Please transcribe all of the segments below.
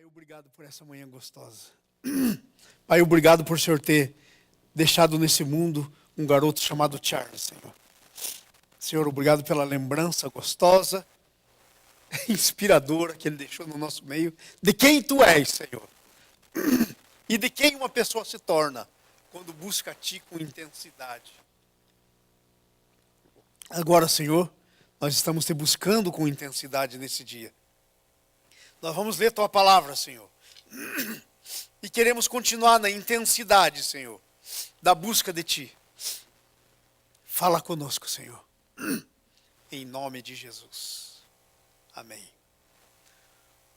Pai, obrigado por essa manhã gostosa. Pai, obrigado por o Senhor ter deixado nesse mundo um garoto chamado Charles, Senhor. Senhor, obrigado pela lembrança gostosa, inspiradora que Ele deixou no nosso meio, de quem Tu és, Senhor. E de quem uma pessoa se torna quando busca a Ti com intensidade. Agora, Senhor, nós estamos Te buscando com intensidade nesse dia. Nós vamos ler Tua palavra, Senhor. E queremos continuar na intensidade, Senhor, da busca de Ti. Fala conosco, Senhor. Em nome de Jesus. Amém.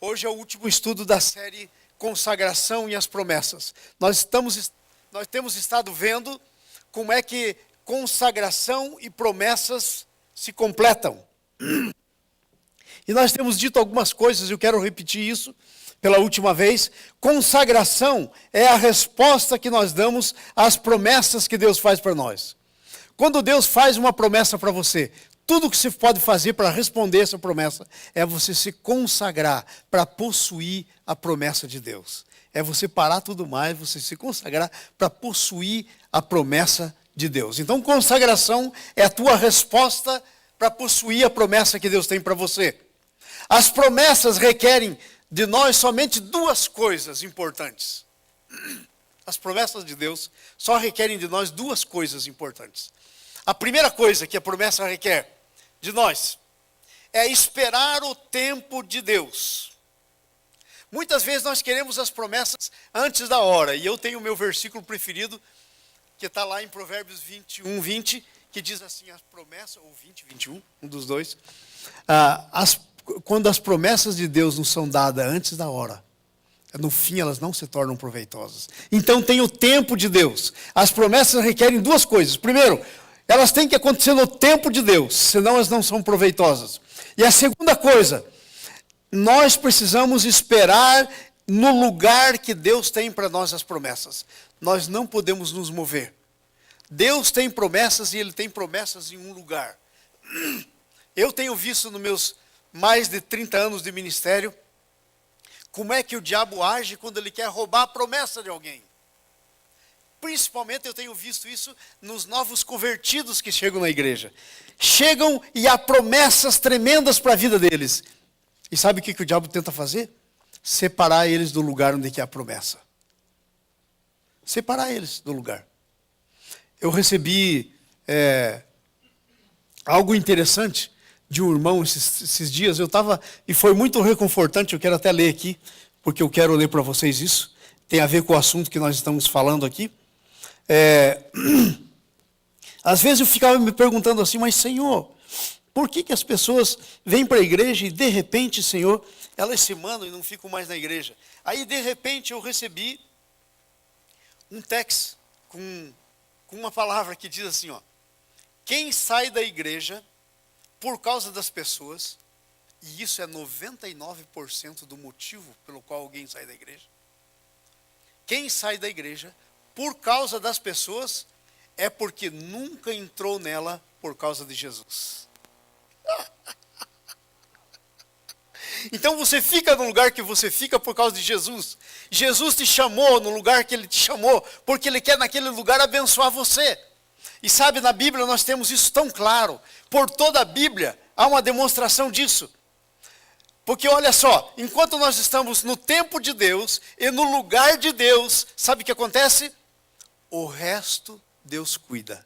Hoje é o último estudo da série Consagração e as Promessas. Nós temos estado vendo como é que consagração e promessas se completam. E nós temos dito algumas coisas, eu quero repetir isso pela última vez. Consagração é a resposta que nós damos às promessas que Deus faz para nós. Quando Deus faz uma promessa para você, tudo que você pode fazer para responder essa promessa é você se consagrar para possuir a promessa de Deus. É você parar tudo mais, você se consagrar para possuir a promessa de Deus. Então, consagração é a tua resposta para possuir a promessa que Deus tem para você. As promessas requerem de nós somente duas coisas importantes. As promessas de Deus só requerem de nós duas coisas importantes. A primeira coisa que a promessa requer de nós é esperar o tempo de Deus. Muitas vezes nós queremos as promessas antes da hora. E eu tenho o meu versículo preferido, que está lá em Provérbios 21, 20, que diz assim, as promessas, ou 20, 21, um dos dois, quando as promessas de Deus nos são dadas antes da hora, no fim elas não se tornam proveitosas. Então tem o tempo de Deus. As promessas requerem duas coisas. Primeiro, elas têm que acontecer no tempo de Deus, senão elas não são proveitosas. E a segunda coisa, nós precisamos esperar no lugar que Deus tem para nós as promessas. Nós não podemos nos mover. Deus tem promessas e Ele tem promessas em um lugar. Eu tenho visto nos meus mais de 30 anos de ministério, como é que o diabo age quando ele quer roubar a promessa de alguém. Principalmente eu tenho visto isso nos novos convertidos que chegam na igreja. Chegam e há promessas tremendas para a vida deles. E sabe o que o diabo tenta fazer? Separar eles do lugar onde que há a promessa. Separar eles do lugar. Eu recebi algo interessante de um irmão esses dias. Eu estava, e foi muito reconfortante, eu quero até ler aqui, porque eu quero ler para vocês isso. Tem a ver com o assunto que nós estamos falando aqui. Às vezes eu ficava me perguntando assim, mas Senhor, por que as pessoas vêm para a igreja e de repente, Senhor, elas se mandam e não ficam mais na igreja? Aí de repente eu recebi um texto com uma palavra que diz assim, ó, quem sai da igreja por causa das pessoas, e isso é 99% do motivo pelo qual alguém sai da igreja, quem sai da igreja por causa das pessoas é porque nunca entrou nela por causa de Jesus. Então você fica no lugar que você fica por causa de Jesus. Jesus te chamou no lugar que Ele te chamou, porque Ele quer naquele lugar abençoar você. E sabe, na Bíblia nós temos isso tão claro. Por toda a Bíblia há uma demonstração disso. Porque olha só, enquanto nós estamos no tempo de Deus e no lugar de Deus, sabe o que acontece? O resto Deus cuida.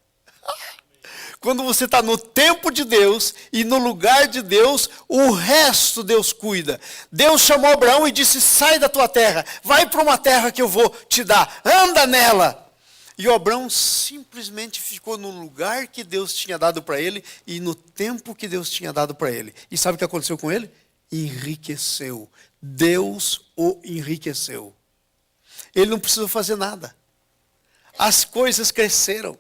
Quando você está no tempo de Deus e no lugar de Deus, o resto Deus cuida. Deus chamou Abraão e disse, sai da tua terra, vai para uma terra que eu vou te dar, anda nela. E o Abraão simplesmente ficou no lugar que Deus tinha dado para ele e no tempo que Deus tinha dado para ele. E sabe o que aconteceu com ele? Enriqueceu. Deus o enriqueceu. Ele não precisou fazer nada. As coisas cresceram.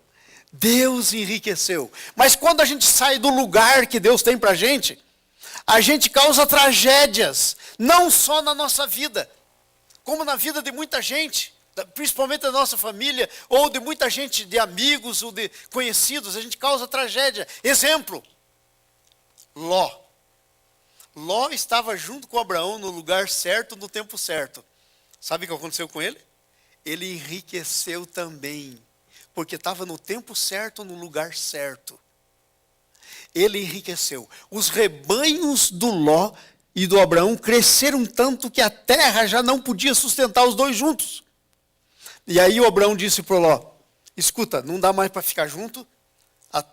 Deus enriqueceu. Mas quando a gente sai do lugar que Deus tem para a gente causa tragédias. Não só na nossa vida, como na vida de muita gente. Principalmente da nossa família, ou de muita gente, de amigos, ou de conhecidos, a gente causa tragédia. Exemplo, Ló. Ló estava junto com Abraão no lugar certo, no tempo certo. Sabe o que aconteceu com ele? Ele enriqueceu também, porque estava no tempo certo, no lugar certo. Ele enriqueceu. Os rebanhos do Ló e do Abraão cresceram tanto que a terra já não podia sustentar os dois juntos. E aí o Abraão disse para o Ló: escuta, não dá mais para ficar junto,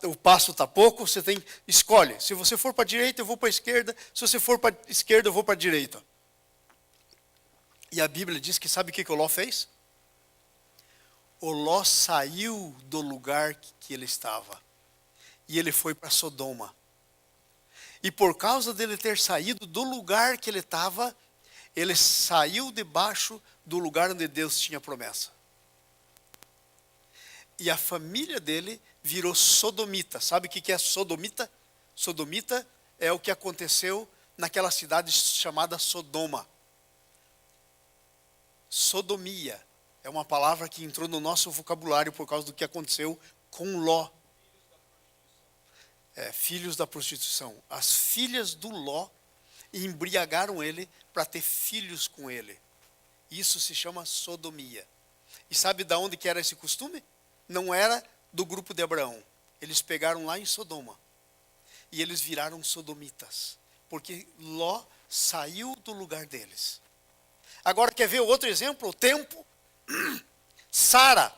o pasto está pouco, você escolhe. Se você for para a direita, eu vou para a esquerda. Se você for para a esquerda, eu vou para a direita. E a Bíblia diz que sabe o que o Ló fez? O Ló saiu do lugar que ele estava. E ele foi para Sodoma. E por causa dele ter saído do lugar que ele estava, ele saiu debaixo do lugar onde Deus tinha promessa. E a família dele virou sodomita. Sabe o que é sodomita? Sodomita é o que aconteceu naquela cidade chamada Sodoma. Sodomia é uma palavra que entrou no nosso vocabulário por causa do que aconteceu com Ló. Filhos da prostituição. As filhas do Ló embriagaram ele para ter filhos com ele. Isso se chama sodomia. E sabe de onde que era esse costume? Não era do grupo de Abraão. Eles pegaram lá em Sodoma. E eles viraram sodomitas. Porque Ló saiu do lugar deles. Agora quer ver outro exemplo? O tempo. Sara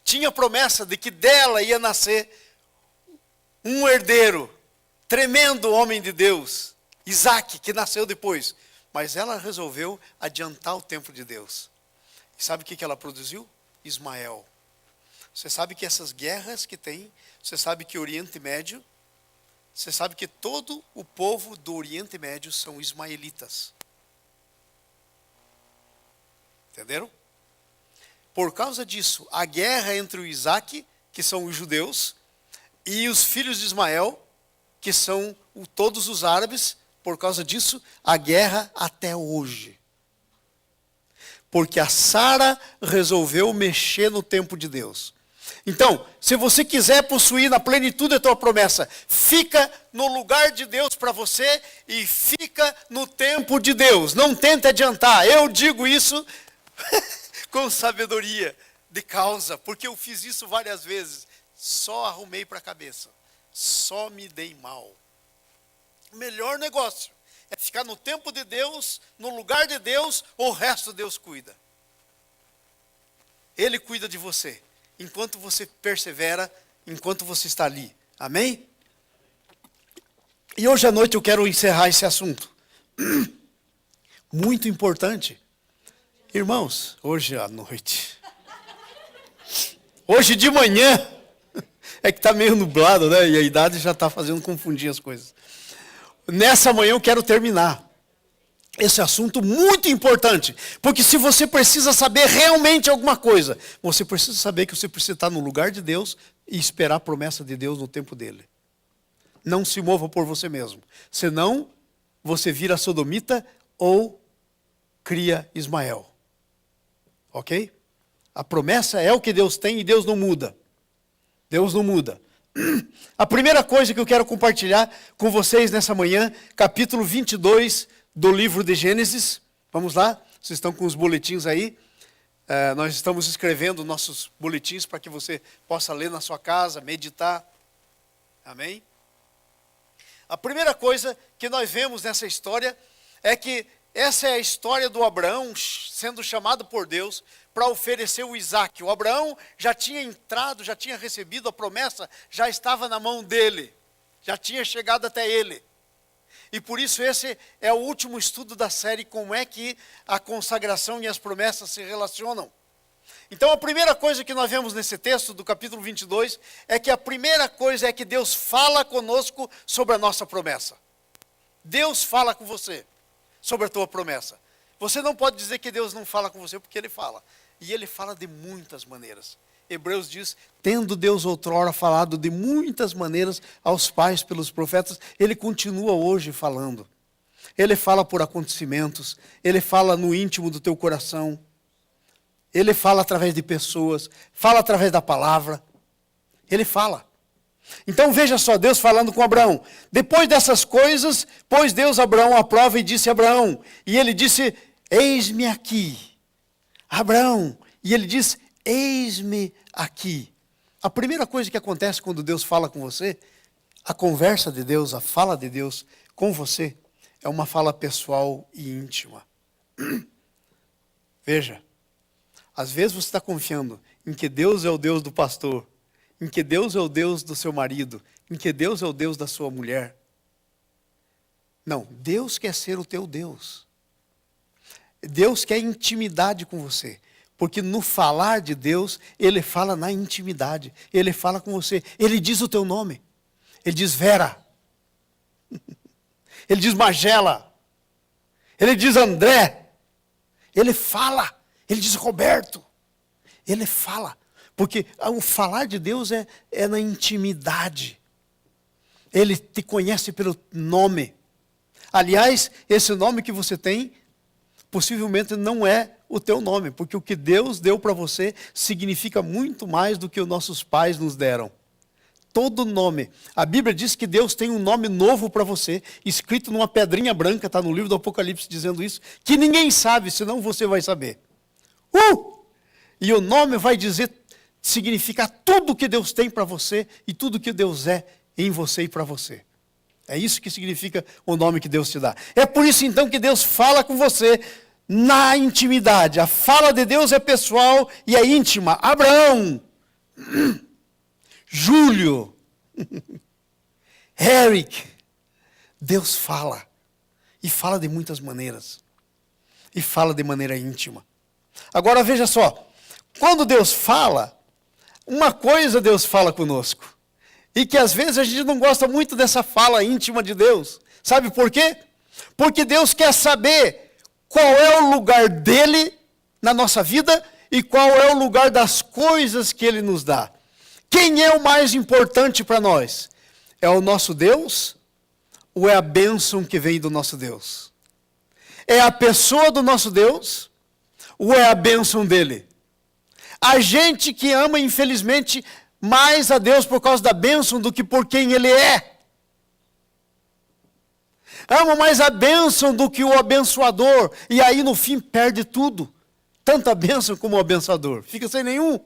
tinha promessa de que dela ia nascer um herdeiro, tremendo homem de Deus, Isaac, que nasceu depois. Mas ela resolveu adiantar o tempo de Deus. E sabe o que ela produziu? Ismael. Você sabe que essas guerras que tem, você sabe que o Oriente Médio, você sabe que todo o povo do Oriente Médio são ismaelitas. Entenderam? Por causa disso, a guerra entre o Isaac, que são os judeus, e os filhos de Ismael, que são todos os árabes, por causa disso, a guerra até hoje. Porque a Sara resolveu mexer no tempo de Deus. Então, se você quiser possuir na plenitude a tua promessa, fica no lugar de Deus para você e fica no tempo de Deus. Não tente adiantar. Eu digo isso com sabedoria de causa, porque eu fiz isso várias vezes. Só arrumei para a cabeça. Só me dei mal. O melhor negócio é ficar no tempo de Deus, no lugar de Deus, o resto Deus cuida. Ele cuida de você, enquanto você persevera, enquanto você está ali. Amém? E hoje à noite eu quero encerrar esse assunto. Muito importante. Irmãos, hoje à noite. Hoje de manhã. É que está meio nublado, né? E a idade já está fazendo confundir as coisas. Nessa manhã eu quero terminar esse assunto muito importante. Porque se você precisa saber realmente alguma coisa, você precisa saber que você precisa estar no lugar de Deus e esperar a promessa de Deus no tempo dele. Não se mova por você mesmo. Senão, você vira sodomita ou cria Ismael. Ok? A promessa é o que Deus tem e Deus não muda. Deus não muda. A primeira coisa que eu quero compartilhar com vocês nessa manhã, capítulo 22 do livro de Gênesis. Vamos lá? Vocês estão com os boletins aí? Nós estamos escrevendo nossos boletins para que você possa ler na sua casa, meditar. Amém? A primeira coisa que nós vemos nessa história é que essa é a história do Abraão sendo chamado por Deus para oferecer o Isaac. O Abraão já tinha entrado, já tinha recebido a promessa, já estava na mão dele, já tinha chegado até ele. E por isso esse é o último estudo da série, como é que a consagração e as promessas se relacionam. Então a primeira coisa que nós vemos nesse texto do capítulo 22 é que a primeira coisa é que Deus fala conosco sobre a nossa promessa. Deus fala com você sobre a tua promessa. Você não pode dizer que Deus não fala com você, porque Ele fala. E Ele fala de muitas maneiras. Hebreus diz, tendo Deus outrora falado de muitas maneiras aos pais pelos profetas, Ele continua hoje falando. Ele fala por acontecimentos, Ele fala no íntimo do teu coração, Ele fala através de pessoas, fala através da palavra, Ele fala. Então veja só, Deus falando com Abraão. Depois dessas coisas, pôs Deus Abraão à prova e disse a Abraão. E ele disse, eis-me aqui. Abraão. E ele diz, eis-me aqui. A primeira coisa que acontece quando Deus fala com você, a conversa de Deus, a fala de Deus com você, é uma fala pessoal e íntima. Veja, às vezes você está confiando em que Deus é o Deus do pastor, em que Deus é o Deus do seu marido, em que Deus é o Deus da sua mulher. Não, Deus quer ser o teu Deus. Deus quer intimidade com você. Porque no falar de Deus, Ele fala na intimidade. Ele fala com você. Ele diz o teu nome. Ele diz Vera. Ele diz Magela. Ele diz André. Ele fala. Ele diz Roberto. Ele fala. Porque o falar de Deus é na intimidade. Ele te conhece pelo nome. Aliás, esse nome que você tem, possivelmente não é o teu nome, porque o que Deus deu para você significa muito mais do que os nossos pais nos deram. Todo nome. A Bíblia diz que Deus tem um nome novo para você, escrito numa pedrinha branca, está no livro do Apocalipse dizendo isso, que ninguém sabe, senão você vai saber. E o nome vai dizer, significar tudo que Deus tem para você e tudo que Deus é em você e para você. É isso que significa o nome que Deus te dá. É por isso então que Deus fala com você na intimidade. A fala de Deus é pessoal e é íntima. Abraão, Júlio, Eric, Deus fala. E fala de muitas maneiras. E fala de maneira íntima. Agora veja só, quando Deus fala, uma coisa Deus fala conosco. E que às vezes a gente não gosta muito dessa fala íntima de Deus. Sabe por quê? Porque Deus quer saber qual é o lugar dele na nossa vida e qual é o lugar das coisas que ele nos dá. Quem é o mais importante para nós? É o nosso Deus ou é a bênção que vem do nosso Deus? É a pessoa do nosso Deus ou é a bênção dele? A gente que ama, infelizmente, mais a Deus por causa da bênção do que por quem ele é. Ama mais a bênção do que o abençoador. E aí no fim perde tudo. Tanto a bênção como o abençoador. Fica sem nenhum.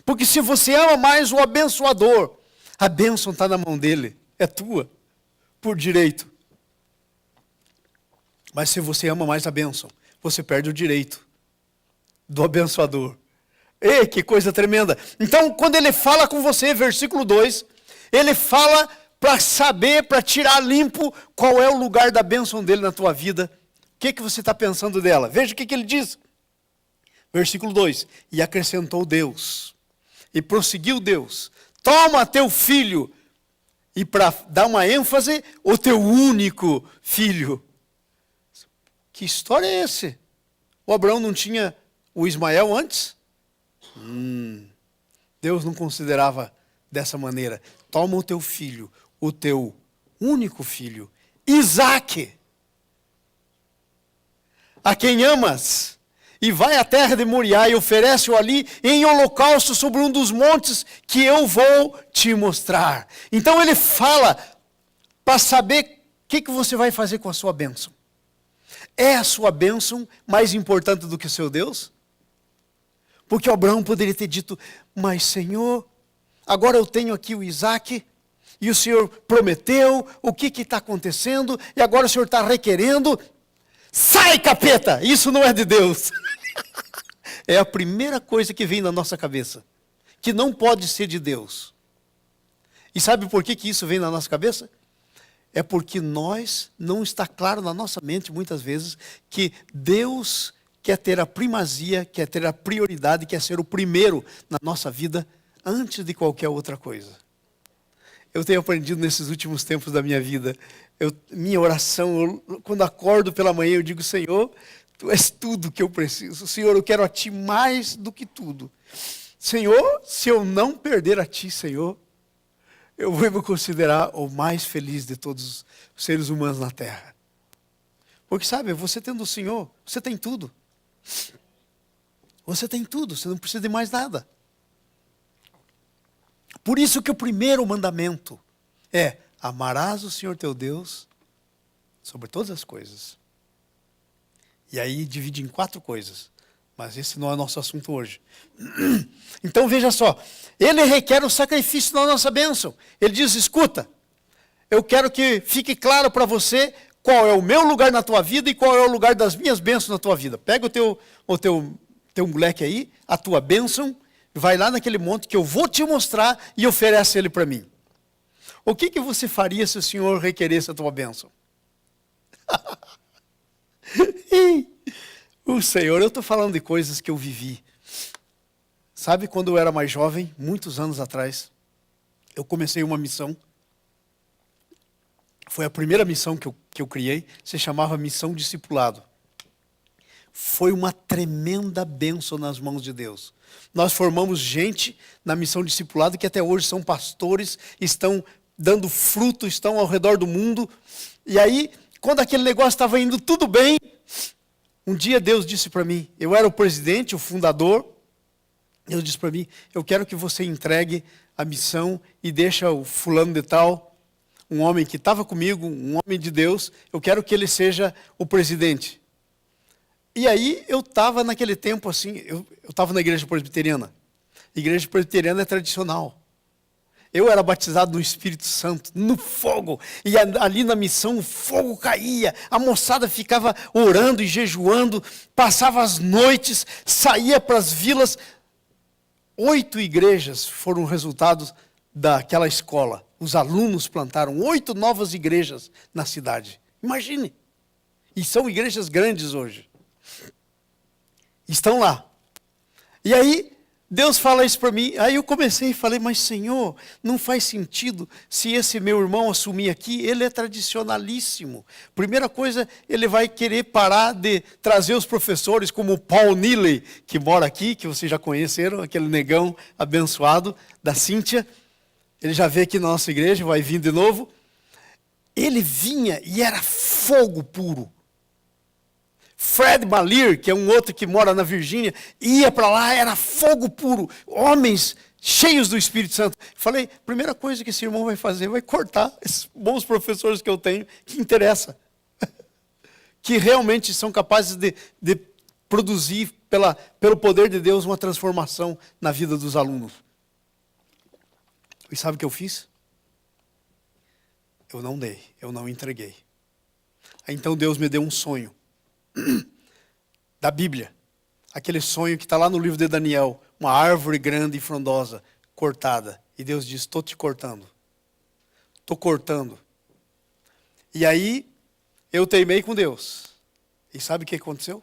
Porque se você ama mais o abençoador, a bênção está na mão dele. É tua. Por direito. Mas se você ama mais a bênção, você perde o direito do abençoador. Ei, que coisa tremenda. Então, quando ele fala com você, versículo 2, ele fala para saber, para tirar limpo qual é o lugar da bênção dele na tua vida. O que você está pensando dela? Veja o que ele diz. Versículo 2. E acrescentou Deus. E prosseguiu Deus. Toma teu filho. E para dar uma ênfase, o teu único filho. Que história é essa? O Abraão não tinha o Ismael antes? Deus não considerava dessa maneira. Toma o teu filho, o teu único filho, Isaque, a quem amas, e vai à terra de Moriá e oferece-o ali em holocausto sobre um dos montes que eu vou te mostrar. Então ele fala para saber o que você vai fazer com a sua bênção. É a sua bênção mais importante do que o seu Deus? Porque Abraão poderia ter dito, mas Senhor, agora eu tenho aqui o Isaque, e o Senhor prometeu, o que está acontecendo, e agora o Senhor está requerendo, sai capeta, isso não é de Deus. É a primeira coisa que vem na nossa cabeça, que não pode ser de Deus. E sabe por que isso vem na nossa cabeça? É porque não está claro na nossa mente muitas vezes, que Deus quer ter a primazia, quer ter a prioridade, quer ser o primeiro na nossa vida, antes de qualquer outra coisa. Eu tenho aprendido nesses últimos tempos da minha vida, minha oração, quando acordo pela manhã, eu digo, Senhor, Tu és tudo que eu preciso. Senhor, eu quero a Ti mais do que tudo. Senhor, se eu não perder a Ti, Senhor, eu vou me considerar o mais feliz de todos os seres humanos na terra. Porque sabe, você tendo o Senhor, você tem tudo. Você tem tudo, você não precisa de mais nada. Por isso que o primeiro mandamento é: amarás o Senhor teu Deus sobre todas as coisas. E aí divide em 4 coisas. Mas esse não é o nosso assunto hoje. Então veja só, ele requer o sacrifício da nossa bênção. Ele diz: escuta, eu quero que fique claro para você qual é o meu lugar na tua vida e qual é o lugar das minhas bênçãos na tua vida. Pega o teu moleque aí, a tua bênção, vai lá naquele monte que eu vou te mostrar e oferece ele para mim. O que você faria se o Senhor requeresse a tua bênção? O Senhor, eu estou falando de coisas que eu vivi. Sabe, quando eu era mais jovem, muitos anos atrás, eu comecei uma missão. Foi a primeira missão que eu criei, se chamava Missão Discipulado. Foi uma tremenda bênção nas mãos de Deus. Nós formamos gente na Missão Discipulado que até hoje são pastores, estão dando fruto, estão ao redor do mundo. E aí, quando aquele negócio estava indo tudo bem, um dia Deus disse para mim, eu era o presidente, o fundador, Deus disse para mim: eu quero que você entregue a missão e deixa o fulano de tal, um homem que estava comigo, um homem de Deus, eu quero que ele seja o presidente. E aí eu estava naquele tempo assim, eu estava na igreja presbiteriana. A igreja presbiteriana é tradicional. Eu era batizado no Espírito Santo, no fogo. E ali na missão o fogo caía. A moçada ficava orando e jejuando. Passava as noites, saía para as vilas. 8 igrejas foram resultados daquela escola. Os alunos plantaram 8 novas igrejas na cidade. Imagine. E são igrejas grandes hoje. Estão lá. E aí Deus fala isso para mim, aí eu comecei e falei: mas Senhor, não faz sentido se esse meu irmão assumir aqui, ele é tradicionalíssimo. Primeira coisa, ele vai querer parar de trazer os professores como o Paul Neely, que mora aqui, que vocês já conheceram, aquele negão abençoado da Cíntia. Ele já veio aqui na nossa igreja, vai vir de novo. Ele vinha e era fogo puro. Fred Malir, que é um outro que mora na Virgínia, ia para lá, era fogo puro, homens cheios do Espírito Santo. Falei: primeira coisa que esse irmão vai fazer, vai cortar esses bons professores que eu tenho, que interessa, que realmente são capazes de produzir, pelo poder de Deus, uma transformação na vida dos alunos. E sabe o que eu fiz? Eu não dei, eu não entreguei. Aí então Deus me deu um sonho da Bíblia, aquele sonho que está lá no livro de Daniel, uma árvore grande e frondosa, cortada, e Deus diz: estou te cortando, estou cortando. E aí eu teimei com Deus, e sabe o que aconteceu?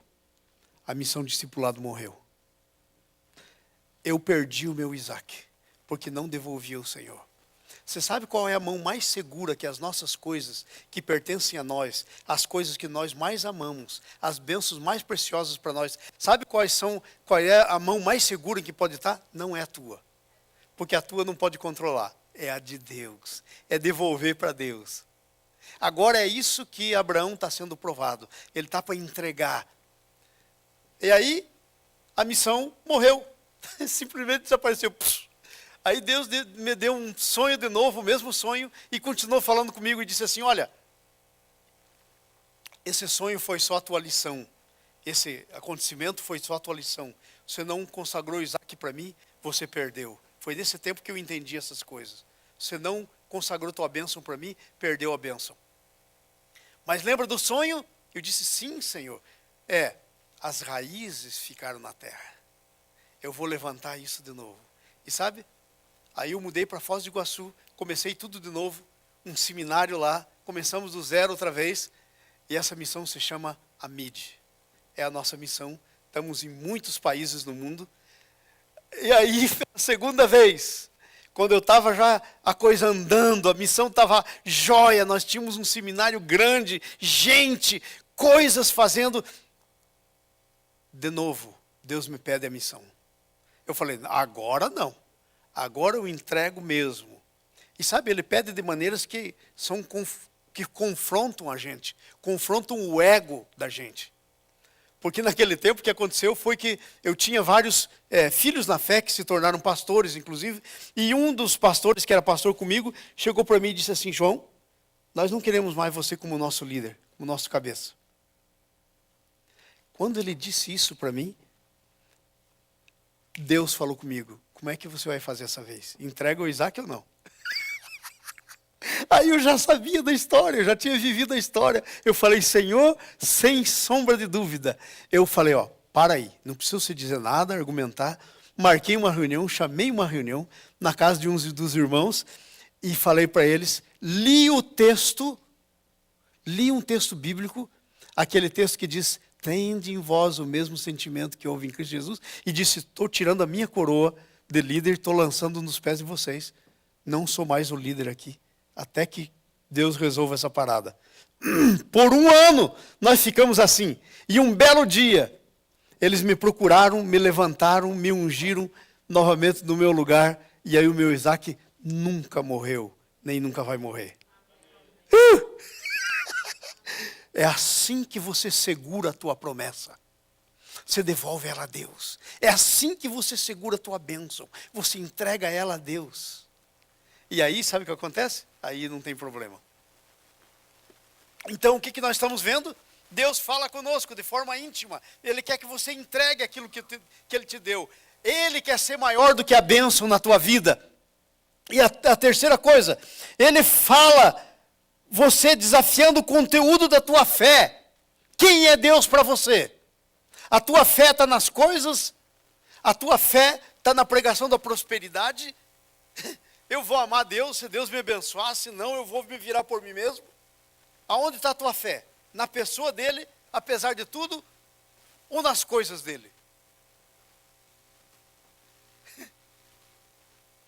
A missão discipulado morreu. Eu perdi o meu Isaac, porque não devolvi ao Senhor. Você sabe qual é a mão mais segura que as nossas coisas que pertencem a nós, as coisas que nós mais amamos, as bênçãos mais preciosas para nós, sabe qual é a mão mais segura que pode estar? Não é a tua, porque a tua não pode controlar, é a de Deus, é devolver para Deus. Agora é isso que Abraão está sendo provado, ele está para entregar. E aí a missão morreu, simplesmente desapareceu. Aí Deus me deu um sonho de novo, o mesmo sonho, e continuou falando comigo e disse assim: olha, esse sonho foi só a tua lição, esse acontecimento foi só a tua lição. Você não consagrou Isaac para mim, você perdeu. Foi nesse tempo que eu entendi essas coisas. Você não consagrou tua bênção para mim, perdeu a bênção. Mas lembra do sonho? Eu disse: sim, Senhor. As raízes ficaram na terra. Eu vou levantar isso de novo. E sabe? Aí eu mudei para Foz do Iguaçu, comecei tudo de novo, um seminário lá, começamos do zero outra vez, e essa missão se chama AMID. É a nossa missão, estamos em muitos países no mundo. E aí, a segunda vez, quando eu estava já a coisa andando, a missão estava jóia, nós tínhamos um seminário grande, gente, coisas fazendo. De novo, Deus me pede a missão. Eu falei: agora não. Agora eu entrego mesmo. E sabe, ele pede de maneiras que confrontam a gente, confrontam o ego da gente. Porque naquele tempo o que aconteceu foi que eu tinha vários filhos na fé que se tornaram pastores, inclusive. E um dos pastores, que era pastor comigo, chegou para mim e disse assim: João, nós não queremos mais você como nosso líder, como nosso cabeça. Quando ele disse isso para mim, Deus falou comigo: como é que você vai fazer essa vez? Entrega o Isaac ou não? Aí eu já sabia da história, eu já tinha vivido a história. Eu falei: Senhor, sem sombra de dúvida. Eu falei: ó, para aí, não precisa você dizer nada, argumentar. Marquei uma reunião, chamei uma reunião na casa de uns dos irmãos e falei para eles, li um texto bíblico, aquele texto que diz: tende em vós o mesmo sentimento que houve em Cristo Jesus, e disse: estou tirando a minha coroa de líder, estou lançando nos pés de vocês. Não sou mais o líder aqui, até que Deus resolva essa parada. Por um ano nós ficamos assim, e um belo dia eles me procuraram, me levantaram, me ungiram novamente no meu lugar, e aí o meu Isaac nunca morreu, nem nunca vai morrer. É assim que você segura a tua promessa. Você devolve ela a Deus. É assim que você segura a tua bênção. Você entrega ela a Deus. E aí, sabe o que acontece? Aí não tem problema. Então, o que nós estamos vendo? Deus fala conosco de forma íntima. Ele quer que você entregue aquilo que Ele te deu. Ele quer ser maior do que a bênção na tua vida. E a terceira coisa, Ele fala, você desafiando o conteúdo da tua fé. Quem é Deus para você? A tua fé está nas coisas? A tua fé está na pregação da prosperidade? Eu vou amar Deus se Deus me abençoar, senão eu vou me virar por mim mesmo? Aonde está a tua fé? Na pessoa dele, apesar de tudo, ou nas coisas dele?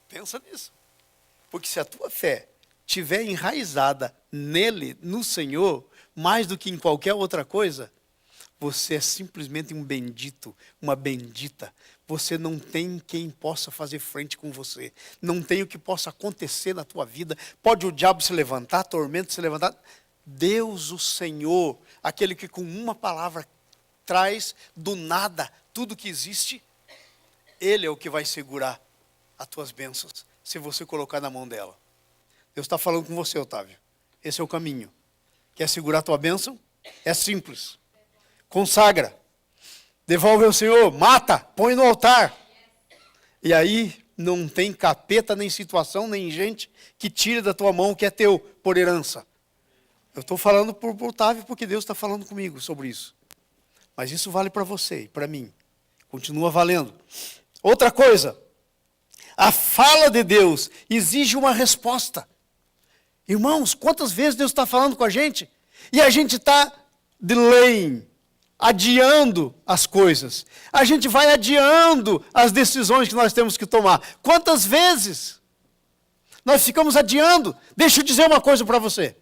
Pensa nisso. Porque se a tua fé estiver enraizada nele, no Senhor, mais do que em qualquer outra coisa, você é simplesmente um bendito, uma bendita. Você não tem quem possa fazer frente com você. Não tem o que possa acontecer na tua vida. Pode o diabo se levantar, tormento se levantar. Deus, o Senhor, aquele que com uma palavra traz do nada tudo que existe, Ele é o que vai segurar as tuas bênçãos, se você colocar na mão dela. Deus está falando com você, Otávio. Esse é o caminho. Quer segurar a tua bênção? É simples. Consagra. Devolve ao Senhor. Mata. Põe no altar. E aí não tem capeta, nem situação, nem gente que tire da tua mão o que é teu por herança. Eu estou falando por Otávio porque Deus está falando comigo sobre isso. Mas isso vale para você e para mim. Continua valendo. Outra coisa. A fala de Deus exige uma resposta. Irmãos, quantas vezes Deus está falando com a gente e a gente está delaying, adiando as coisas. A gente vai adiando as decisões que nós temos que tomar. Quantas vezes nós ficamos adiando? Deixa eu dizer uma coisa para você.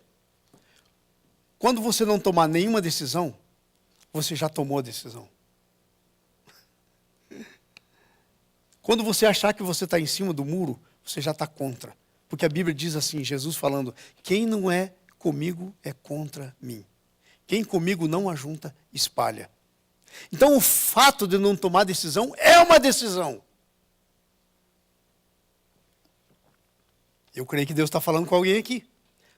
Quando você não tomar nenhuma decisão, você já tomou a decisão. Quando você achar que você está em cima do muro, você já está contra. Porque a Bíblia diz assim, Jesus falando, quem não é comigo é contra mim. Quem comigo não ajunta, espalha. Então o fato de não tomar decisão é uma decisão. Eu creio que Deus está falando com alguém aqui.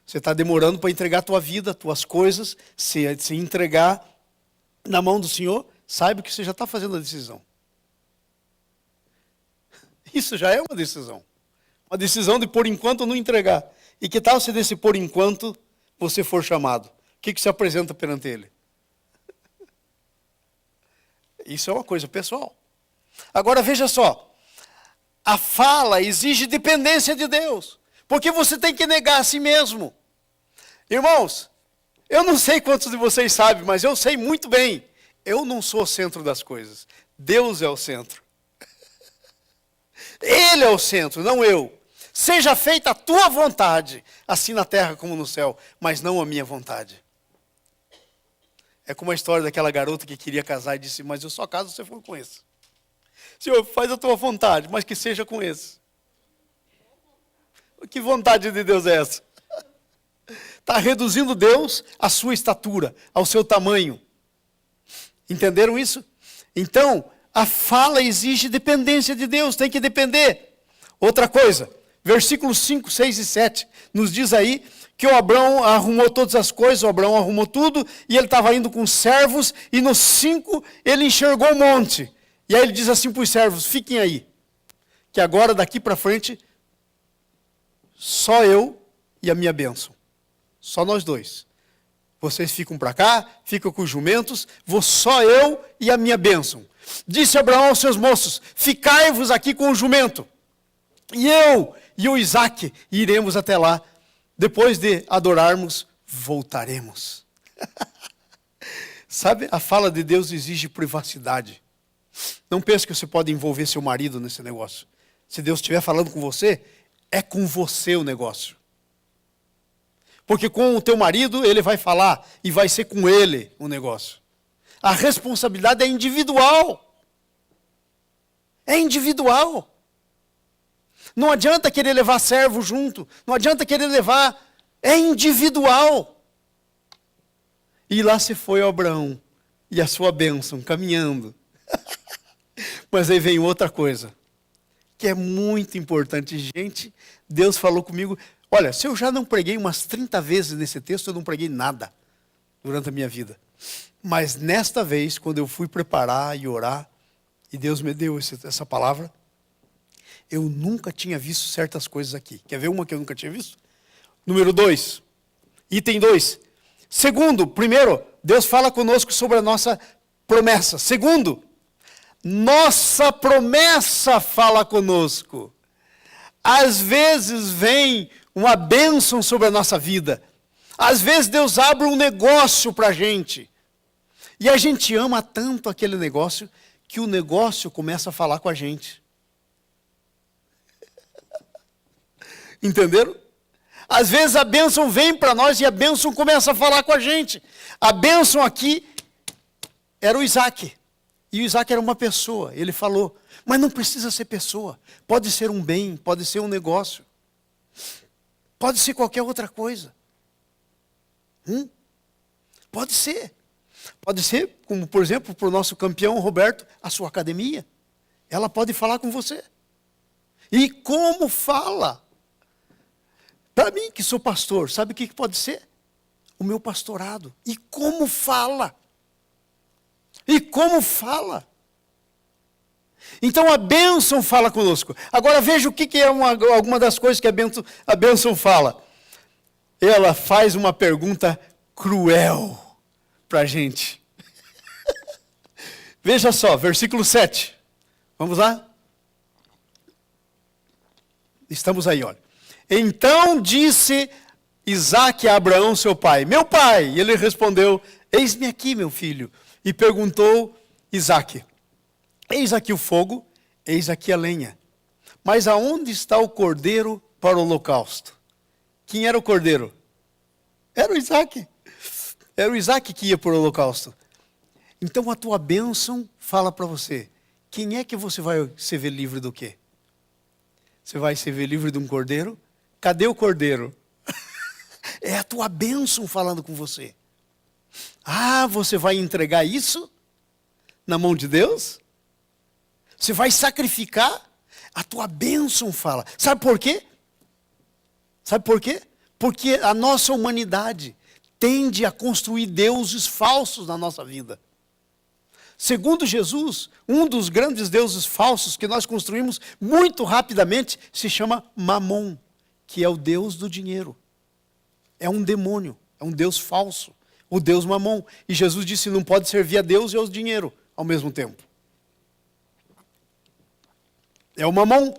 Você está demorando para entregar a tua vida, as tuas coisas, se entregar na mão do Senhor, saiba que você já está fazendo a decisão. Isso já é uma decisão. Uma decisão de por enquanto não entregar. E que tal se desse por enquanto você for chamado? O que se apresenta perante ele? Isso é uma coisa pessoal. Agora veja só. A fala exige dependência de Deus. Porque você tem que negar a si mesmo. Irmãos, eu não sei quantos de vocês sabem, mas eu sei muito bem. Eu não sou o centro das coisas. Deus é o centro. Ele é o centro, não eu. Seja feita a tua vontade, assim na terra como no céu, mas não a minha vontade. É como a história daquela garota que queria casar e disse, mas eu só caso se for com esse. Senhor, faz a tua vontade, mas que seja com esse. Que vontade de Deus é essa? Está reduzindo Deus à sua estatura, ao seu tamanho. Entenderam isso? Então, a fala exige dependência de Deus, tem que depender. Outra coisa, versículos 5, 6 e 7, nos diz aí que o Abraão arrumou todas as coisas, o Abraão arrumou tudo, e ele estava indo com os servos, e no 5 ele enxergou o monte. E aí ele diz assim para os servos, fiquem aí, que agora daqui para frente, só eu e a minha bênção. Só nós dois. Vocês ficam para cá, ficam com os jumentos, vou só eu e a minha bênção. Disse Abraão aos seus moços, ficai-vos aqui com o jumento. E eu e o Isaque iremos até lá. Depois de adorarmos, voltaremos. Sabe, a fala de Deus exige privacidade. Não pense que você pode envolver seu marido nesse negócio. Se Deus estiver falando com você, é com você o negócio. Porque com o teu marido, ele vai falar e vai ser com ele o negócio. A responsabilidade é individual. É individual. Não adianta querer levar servo junto. Não adianta querer levar. É individual. E lá se foi Abraão e a sua bênção caminhando. Mas aí vem outra coisa, que é muito importante. Gente, Deus falou comigo. Olha, se eu já não preguei umas 30 vezes nesse texto, eu não preguei nada durante a minha vida. Mas nesta vez, quando eu fui preparar e orar, e Deus me deu essa palavra, eu nunca tinha visto certas coisas aqui. Quer ver uma que eu nunca tinha visto? Número 2. Item 2. Segundo, primeiro, Deus fala conosco sobre a nossa promessa. Segundo, nossa promessa fala conosco. Às vezes vem uma bênção sobre a nossa vida. Às vezes Deus abre um negócio para a gente. E a gente ama tanto aquele negócio, que o negócio começa a falar com a gente. Entenderam? Às vezes a bênção vem para nós e a bênção começa a falar com a gente. A bênção aqui era o Isaque. E o Isaque era uma pessoa. Ele falou, mas não precisa ser pessoa. Pode ser um bem, pode ser um negócio. Pode ser qualquer outra coisa. Pode ser. Pode ser, como por exemplo, para o nosso campeão Roberto, a sua academia. Ela pode falar com você. E como fala? Para mim, que sou pastor, sabe o que pode ser? O meu pastorado. E como fala? E como fala? Então a bênção fala conosco. Agora veja o que é alguma das coisas que a bênção fala. Ela faz uma pergunta cruel para a gente. Veja só, versículo 7. Vamos lá? Estamos aí, olha. Então disse Isaque a Abraão, seu pai, meu pai. E ele respondeu, eis-me aqui, meu filho. E perguntou Isaque, eis aqui o fogo, eis aqui a lenha. Mas aonde está o cordeiro para o holocausto? Quem era o cordeiro? Era o Isaque. Era o Isaque que ia para o holocausto. Então a tua bênção fala para você. Quem é que você vai se ver livre do quê? Você vai se ver livre de um cordeiro? Cadê o cordeiro? É a tua bênção falando com você. Ah, você vai entregar isso na mão de Deus? Você vai sacrificar? A tua bênção fala. Sabe por quê? Sabe por quê? Porque a nossa humanidade tende a construir deuses falsos na nossa vida. Segundo Jesus, um dos grandes deuses falsos que nós construímos muito rapidamente se chama Mamon, que é o deus do dinheiro. É um demônio, é um deus falso, o deus Mamon. E Jesus disse, não pode servir a Deus e ao dinheiro ao mesmo tempo. É o Mamon.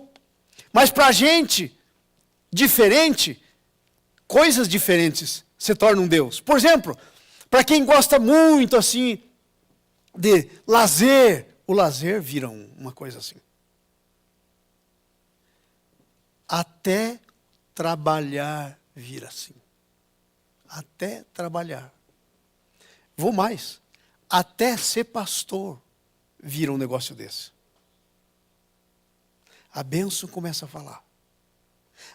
Mas para a gente, diferente, coisas diferentes se tornam Deus. Por exemplo, para quem gosta muito assim de lazer, o lazer vira uma coisa assim. Até trabalhar vira assim. Até trabalhar. Vou mais. Até ser pastor vira um negócio desse. A bênção começa a falar.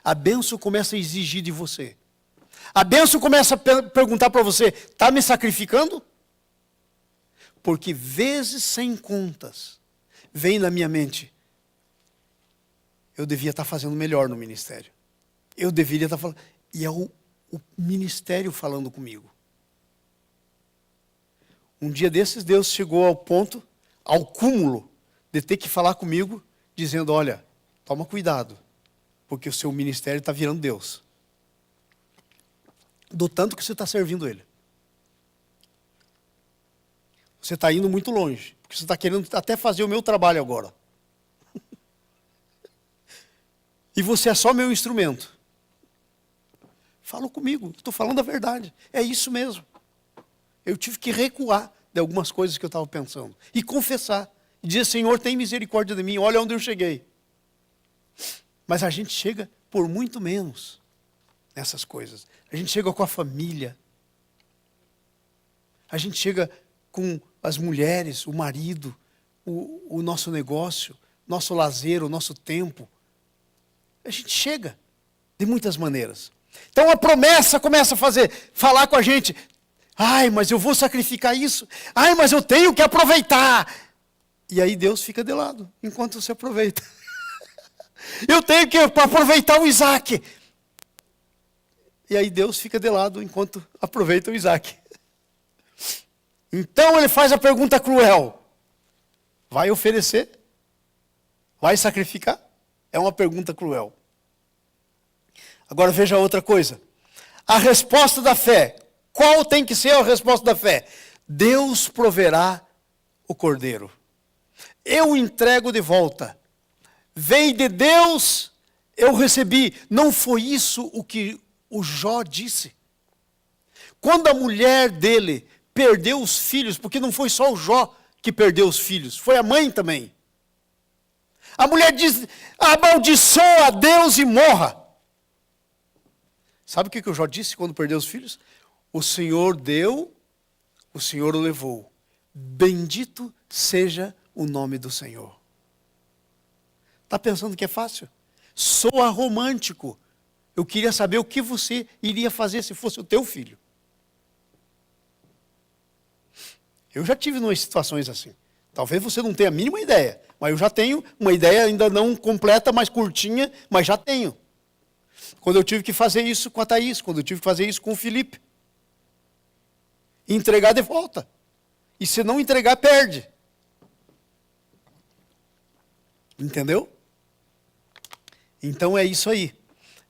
A bênção começa a exigir de você. A bênção começa a perguntar para você, está me sacrificando? Porque vezes sem contas, vem na minha mente, eu devia estar fazendo melhor no ministério. Eu deveria estar falando. E é o ministério falando comigo. Um dia desses, Deus chegou ao ponto, ao cúmulo, de ter que falar comigo, dizendo, olha, toma cuidado, porque o seu ministério está virando Deus. Do tanto que você está servindo Ele. Você está indo muito longe, porque você está querendo até fazer o meu trabalho agora. E você é só meu instrumento. Fala comigo, estou falando a verdade. É isso mesmo. Eu tive que recuar de algumas coisas que eu estava pensando. E confessar. E dizer, Senhor, tem misericórdia de mim, olha onde eu cheguei. Mas a gente chega por muito menos nessas coisas. A gente chega com a família. A gente chega com as mulheres, o marido, o nosso negócio, nosso lazer, o nosso tempo. A gente chega de muitas maneiras. Então a promessa começa a falar com a gente. Ai, mas eu vou sacrificar isso. Ai, mas eu tenho que aproveitar. E aí Deus fica de lado, enquanto você aproveita. Eu tenho que aproveitar o Isaac. E aí Deus fica de lado, enquanto aproveita o Isaac. Então ele faz a pergunta cruel. Vai oferecer? Vai sacrificar? É uma pergunta cruel. Agora veja outra coisa. A resposta da fé. Qual tem que ser a resposta da fé? Deus proverá o cordeiro. Eu entrego de volta. Veio de Deus, eu recebi. Não foi isso o que o Jó disse? Quando a mulher dele perdeu os filhos, porque não foi só o Jó que perdeu os filhos, foi a mãe também. A mulher diz, amaldiçoa a Deus e morra. Sabe o que o Jó disse quando perdeu os filhos? O Senhor deu, o Senhor o levou. Bendito seja o nome do Senhor. Está pensando que é fácil? Soa romântico. Eu queria saber o que você iria fazer se fosse o teu filho. Eu já tive umas situações assim. Talvez você não tenha a mínima ideia, mas eu já tenho uma ideia ainda não completa, mas curtinha, mas já tenho. Quando eu tive que fazer isso com a Thaís, quando eu tive que fazer isso com o Felipe. Entregar de volta. E se não entregar, perde. Entendeu? Então é isso aí.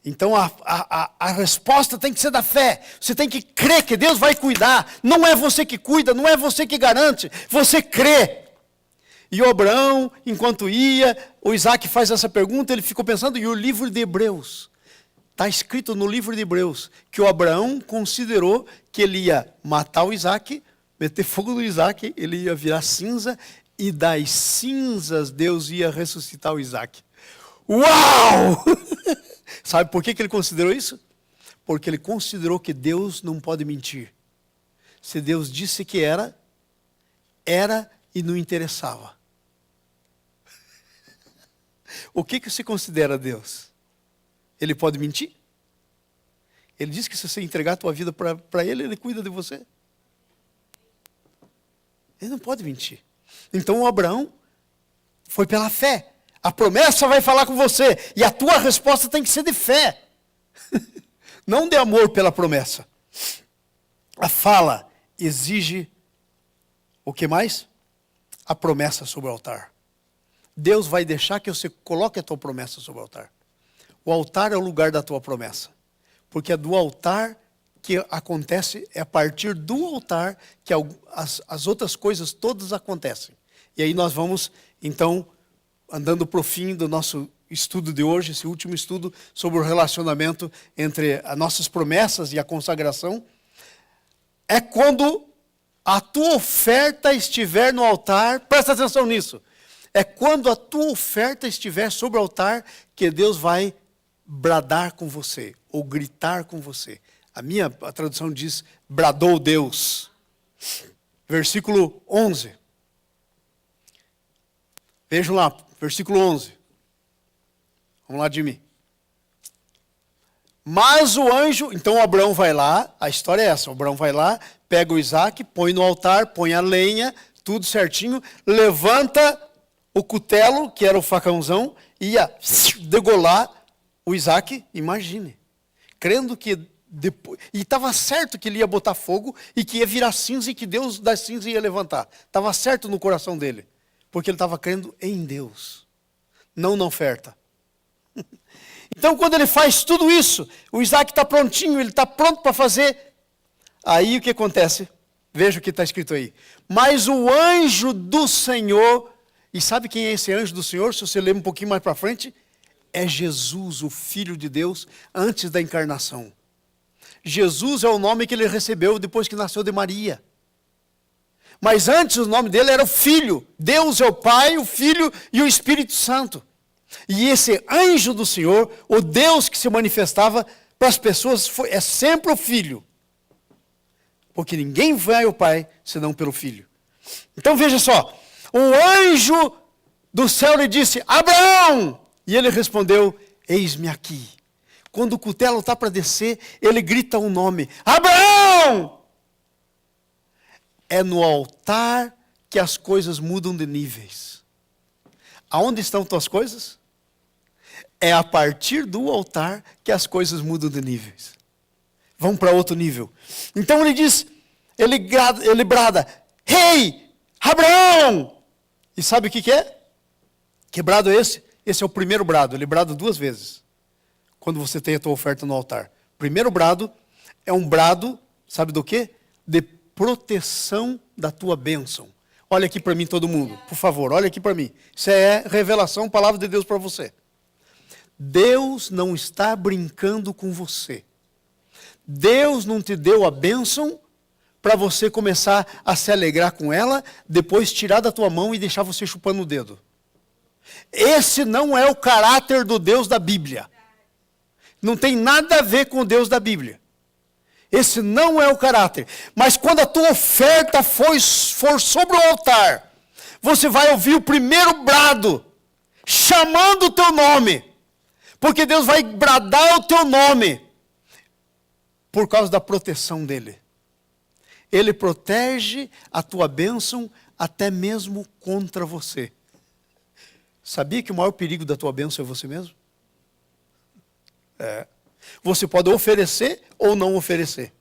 Então a resposta tem que ser da fé. Você tem que crer que Deus vai cuidar. Não é você que cuida, não é você que garante. Você crê. E o Abraão, enquanto ia, o Isaac faz essa pergunta, ele ficou pensando, e o livro de Hebreus. Está escrito no livro de Hebreus que o Abraão considerou que ele ia matar o Isaac, meter fogo no Isaac, ele ia virar cinza, e das cinzas Deus ia ressuscitar o Isaac. Uau! Sabe por que ele considerou isso? Porque ele considerou que Deus não pode mentir. Se Deus disse que era e não interessava. O que se considera Deus? Ele pode mentir? Ele diz que se você entregar a tua vida para Ele, Ele cuida de você. Ele não pode mentir. Então o Abraão foi pela fé. A promessa vai falar com você. E a tua resposta tem que ser de fé. Não de amor pela promessa. A fala exige o que mais? A promessa sobre o altar. Deus vai deixar que você coloque a tua promessa sobre o altar. O altar é o lugar da tua promessa. Porque é do altar que acontece, é a partir do altar que as outras coisas todas acontecem. E aí nós vamos, então, andando para o fim do nosso estudo de hoje, esse último estudo sobre o relacionamento entre as nossas promessas e a consagração. É quando a tua oferta estiver no altar, presta atenção nisso. É quando a tua oferta estiver sobre o altar que Deus vai bradar com você, ou gritar com você. A tradução diz, bradou Deus. Versículo 11. Vejam lá, versículo 11. Vamos lá, Jimmy. Mas o anjo, então o Abraão vai lá, a história é essa, o Abraão vai lá, pega o Isaac, põe no altar, põe a lenha, tudo certinho, levanta o cutelo, que era o facãozão, e ia degolar o Isaac, imagine, crendo que depois, e estava certo que ele ia botar fogo e que ia virar cinza e que Deus das cinzas ia levantar. Estava certo no coração dele, porque ele estava crendo em Deus, não na oferta. Então, quando ele faz tudo isso, o Isaac está prontinho, ele está pronto para fazer. Aí o que acontece? Veja o que está escrito aí. Mas o anjo do Senhor, e sabe quem é esse anjo do Senhor? Se você ler um pouquinho mais para frente, é Jesus, o Filho de Deus, antes da encarnação. Jesus é o nome que ele recebeu depois que nasceu de Maria. Mas antes o nome dele era o Filho. Deus é o Pai, o Filho e o Espírito Santo. E esse anjo do Senhor, o Deus que se manifestava para as pessoas, é sempre o Filho. Porque ninguém vai ao Pai senão pelo Filho. Então veja só, o anjo do céu lhe disse, Abraão! E ele respondeu, eis-me aqui. Quando o cutelo está para descer, ele grita um nome, Abraão! É no altar que as coisas mudam de níveis. Aonde estão tuas coisas? É a partir do altar que as coisas mudam de níveis. Vão para outro nível. Então ele diz, ele brada, Rei, Abraão! E sabe o que é? Que brado é esse? Esse é o primeiro brado, ele brada 2 vezes. Quando você tem a tua oferta no altar. Primeiro brado é um brado, sabe do quê? De proteção da tua bênção. Olha aqui para mim todo mundo, por favor, olha aqui para mim. Isso é revelação, palavra de Deus para você. Deus não está brincando com você. Deus não te deu a bênção para você começar a se alegrar com ela, depois tirar da tua mão e deixar você chupando o dedo. Esse não é o caráter do Deus da Bíblia. Não tem nada a ver com o Deus da Bíblia. Esse não é o caráter. Mas quando a tua oferta for sobre o altar, você vai ouvir o primeiro brado, chamando o teu nome. Porque Deus vai bradar o teu nome, por causa da proteção dele. Ele protege a tua bênção até mesmo contra você. Sabia que o maior perigo da tua bênção é você mesmo? É. Você pode oferecer ou não oferecer.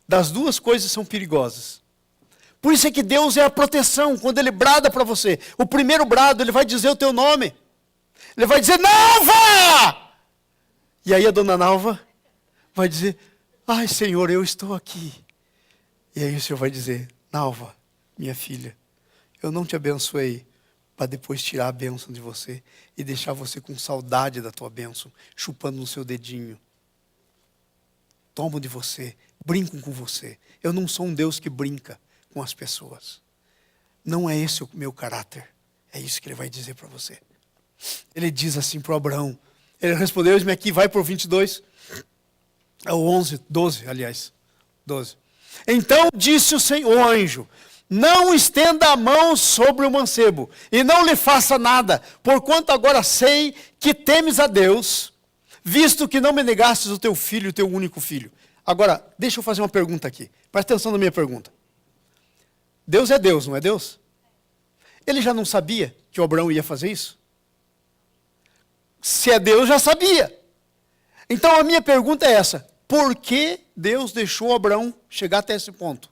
Das duas coisas são perigosas. Por isso é que Deus é a proteção. Quando Ele brada para você, o primeiro brado, Ele vai dizer o teu nome. Ele vai dizer, Nalva! E aí a dona Nalva vai dizer, ai Senhor, eu estou aqui. E aí o Senhor vai dizer, Nalva, minha filha, eu não te abençoei para depois tirar a bênção de você e deixar você com saudade da tua bênção, chupando no seu dedinho. Tomam de você, brincam com você. Eu não sou um Deus que brinca com as pessoas. Não é esse o meu caráter. É isso que Ele vai dizer para você. Ele diz assim para Abraão. Ele respondeu, eis-me aqui, vai para o 22. É o 11, 12, aliás. 12. Então disse o anjo, não estenda a mão sobre o mancebo, e não lhe faça nada, porquanto agora sei que temes a Deus, visto que não me negastes o teu filho, o teu único filho. Agora, deixa eu fazer uma pergunta aqui. Presta atenção na minha pergunta. Deus é Deus, não é Deus? Ele já não sabia que o Abraão ia fazer isso? Se é Deus, já sabia. Então a minha pergunta é essa. Por que Deus deixou Abraão chegar até esse ponto?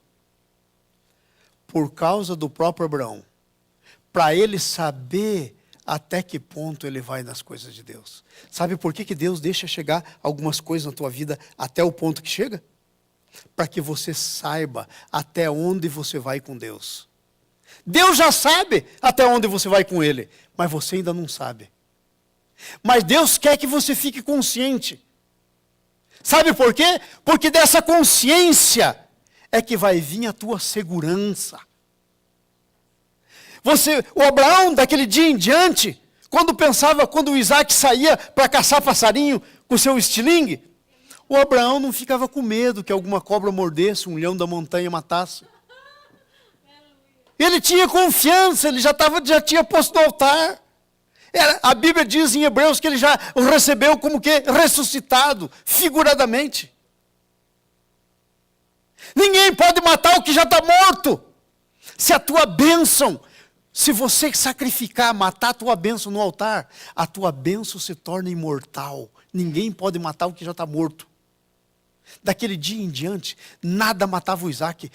Por causa do próprio Abraão. Para ele saber até que ponto ele vai nas coisas de Deus. Sabe por que Deus deixa chegar algumas coisas na tua vida até o ponto que chega? Para que você saiba até onde você vai com Deus. Deus já sabe até onde você vai com Ele, mas você ainda não sabe. Mas Deus quer que você fique consciente. Sabe por quê? Porque dessa consciência é que vai vir a tua segurança. O Abraão, daquele dia em diante, quando o Isaac saía para caçar passarinho com seu estilingue, o Abraão não ficava com medo que alguma cobra mordesse, um leão da montanha matasse. Ele tinha confiança, ele já tinha posto no altar. A Bíblia diz em Hebreus que ele já o recebeu como que ressuscitado, figuradamente. Ninguém pode matar o que já está morto. Se a tua bênção, se você sacrificar, matar a tua bênção no altar, a tua bênção se torna imortal. Ninguém pode matar o que já está morto. Daquele dia em diante, nada matava o Isaac.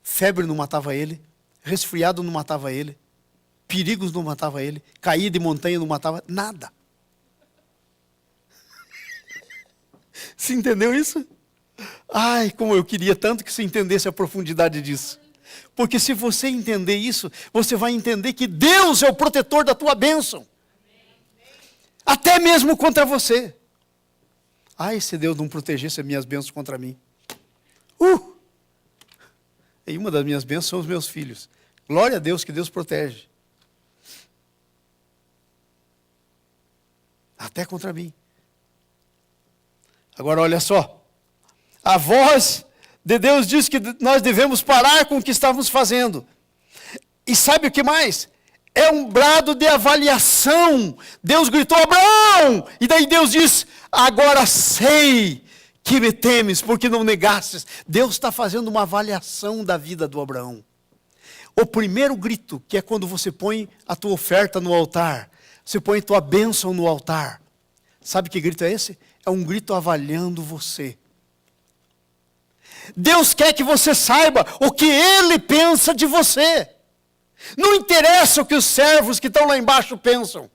Febre não matava ele, resfriado não matava ele, perigos não matava ele, cair de montanha não matava, nada. Você entendeu isso? Ai, como eu queria tanto que você entendesse a profundidade disso. Porque se você entender isso, você vai entender que Deus é o protetor da tua bênção. Até mesmo contra você. Ai, se Deus não protegesse as minhas bênçãos contra mim. E uma das minhas bênçãos são os meus filhos. Glória a Deus que Deus protege. Até contra mim. Agora olha só. A voz de Deus diz que nós devemos parar com o que estávamos fazendo. E sabe o que mais? É um brado de avaliação. Deus gritou, Abraão! E daí Deus diz, agora sei que me temes, porque não negastes. Deus está fazendo uma avaliação da vida do Abraão. O primeiro grito, que é quando você põe a tua oferta no altar, você põe a tua bênção no altar. Sabe que grito é esse? É um grito avaliando você. Deus quer que você saiba o que Ele pensa de você. Não interessa o que os servos que estão lá embaixo pensam.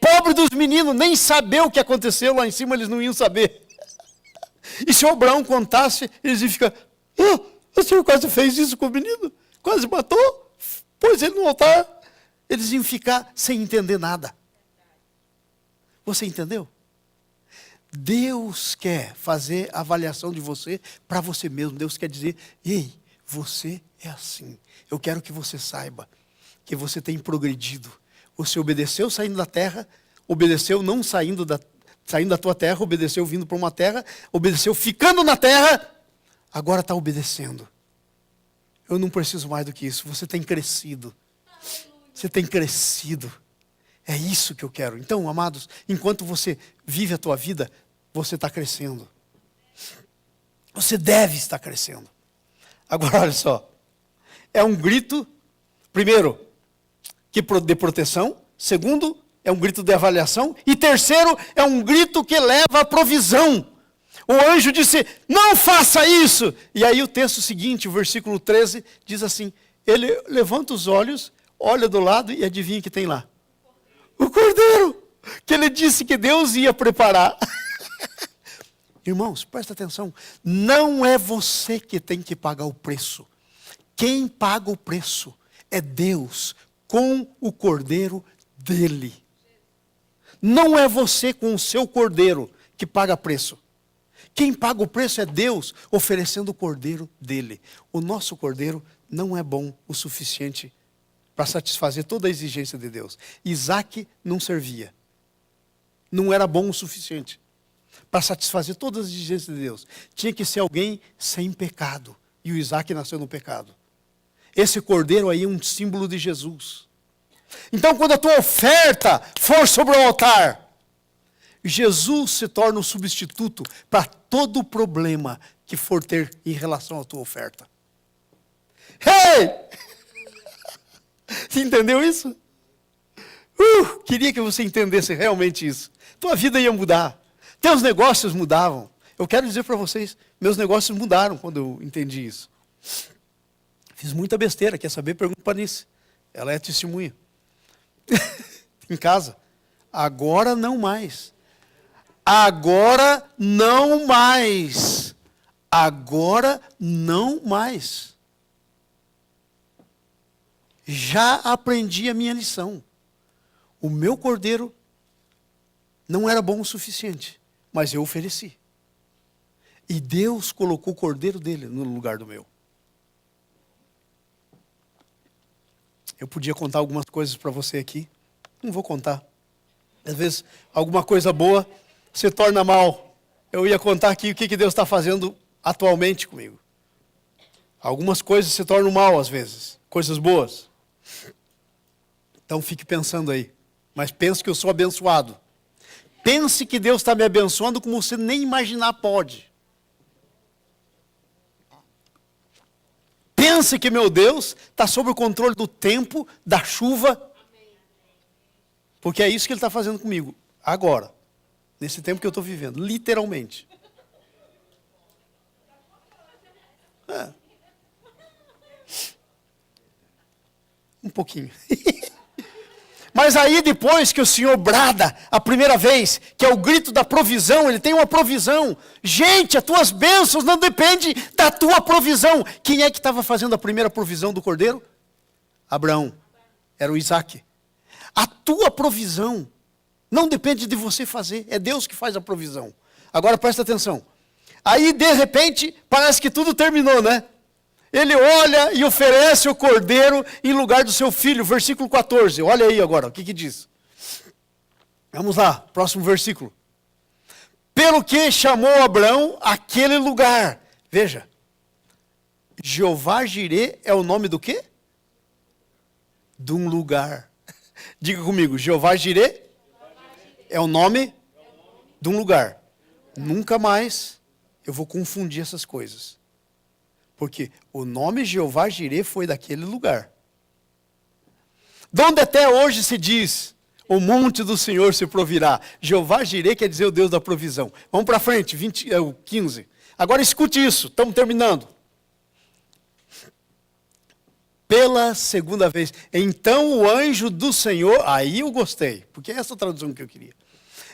Pobre dos meninos, nem saber o que aconteceu lá em cima, eles não iam saber. E se o Abraão contasse, eles iam ficar, o senhor quase fez isso com o menino? Quase matou? Pôs ele no altar? Eles iam ficar sem entender nada. Você entendeu? Deus quer fazer a avaliação de você para você mesmo. Deus quer dizer, ei, você é assim. Eu quero que você saiba que você tem progredido. Você obedeceu saindo da terra, obedeceu não saindo da tua terra, obedeceu vindo para uma terra, obedeceu ficando na terra, agora está obedecendo. Eu não preciso mais do que isso. Você tem crescido. Você tem crescido. É isso que eu quero. Então, amados, enquanto você vive a tua vida, você está crescendo. Você deve estar crescendo. Agora, olha só. É um grito, primeiro, de proteção. Segundo, é um grito de avaliação. E terceiro, é um grito que leva à provisão. O anjo disse, não faça isso. E aí o texto seguinte, o versículo 13, diz assim, ele levanta os olhos, olha do lado e adivinha o que tem lá. O cordeiro, que ele disse que Deus ia preparar. Irmãos, presta atenção. Não é você que tem que pagar o preço. Quem paga o preço é Deus, com o cordeiro dele. Não é você com o seu cordeiro que paga preço. Quem paga o preço é Deus, oferecendo o cordeiro dele. O nosso cordeiro não é bom o suficiente para satisfazer toda a exigência de Deus. Isaac não servia. Não era bom o suficiente para satisfazer todas as exigências de Deus. Tinha que ser alguém sem pecado. E o Isaac nasceu no pecado. Esse cordeiro aí é um símbolo de Jesus. Então, quando a tua oferta for sobre o altar, Jesus se torna um substituto para todo o problema que for ter em relação à tua oferta. Hey! Você entendeu isso? Queria que você entendesse realmente isso. Tua vida ia mudar. Teus negócios mudavam. Eu quero dizer para vocês, meus negócios mudaram quando eu entendi isso. Fiz muita besteira, quer saber? Pergunta para Nice. Ela é testemunha. Em casa. Agora não mais. Agora não mais. Agora não mais. Já aprendi a minha lição. O meu cordeiro não era bom o suficiente, mas eu ofereci. E Deus colocou o cordeiro dele no lugar do meu. Eu podia contar algumas coisas para você aqui. Não vou contar. Às vezes, alguma coisa boa se torna mal. Eu ia contar aqui o que Deus está fazendo atualmente comigo. Algumas coisas se tornam mal às vezes. Coisas boas. Então fique pensando aí. Mas pense que eu sou abençoado. Pense que Deus está me abençoando como você nem imaginar pode. pense que meu Deus está sob o controle do tempo, da chuva. Porque é isso que Ele está fazendo comigo, agora. Nesse tempo que eu estou vivendo, literalmente. Um pouquinho. Mas aí depois que o Senhor brada a primeira vez, que é o grito da provisão, Ele tem uma provisão. Gente, as tuas bênçãos não dependem da tua provisão. Quem é que estava fazendo a primeira provisão do cordeiro? Abraão. Era o Isaac. A tua provisão não depende de você fazer, é Deus que faz a provisão. Agora presta atenção. Aí de repente parece que tudo terminou, né? Ele olha e oferece o cordeiro em lugar do seu filho, versículo 14. Olha aí agora, o que diz? Vamos lá, próximo versículo. Pelo que chamou Abraão aquele lugar. Veja, Jeová Jirê é o nome do quê? De um lugar. Diga comigo, Jeová Jirê é o nome de um lugar. Nunca mais eu vou confundir essas coisas. Porque o nome Jeová Jirê foi daquele lugar. Donde até hoje se diz, o monte do Senhor se provirá. Jeová Jirê quer dizer o Deus da provisão. Vamos para frente, 15. Agora escute isso, estamos terminando. Pela segunda vez. Então o anjo do Senhor, aí eu gostei, porque é essa a tradução que eu queria.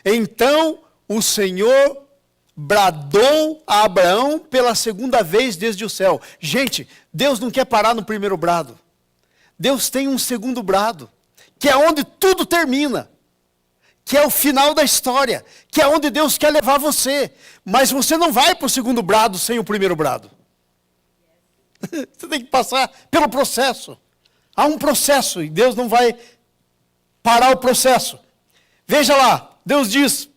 Então o Senhor bradou a Abraão pela segunda vez desde o céu. Gente, Deus não quer parar no primeiro brado. Deus tem um segundo brado, que é onde tudo termina, que é o final da história, que é onde Deus quer levar você. Mas você não vai para o segundo brado sem o primeiro brado. Você tem que passar pelo processo. Há um processo e Deus não vai parar o processo. Veja lá, Deus diz,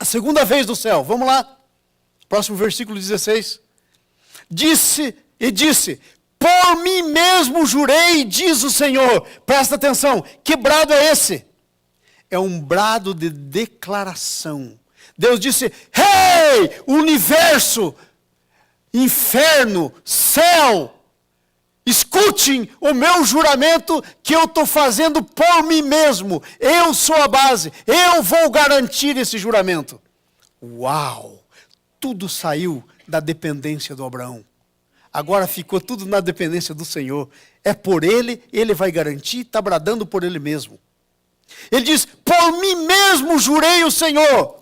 a segunda vez do céu, vamos lá, próximo versículo 16. Disse, por mim mesmo jurei, diz o Senhor. Presta atenção, que brado é esse? É um brado de declaração. Deus disse, hey, universo, inferno, céu, escutem o meu juramento que eu estou fazendo por mim mesmo. Eu sou a base, eu vou garantir esse juramento. Uau! Tudo saiu da dependência do Abraão. Agora ficou tudo na dependência do Senhor. É por Ele, Ele vai garantir, está bradando por Ele mesmo. Ele diz, por mim mesmo jurei o Senhor.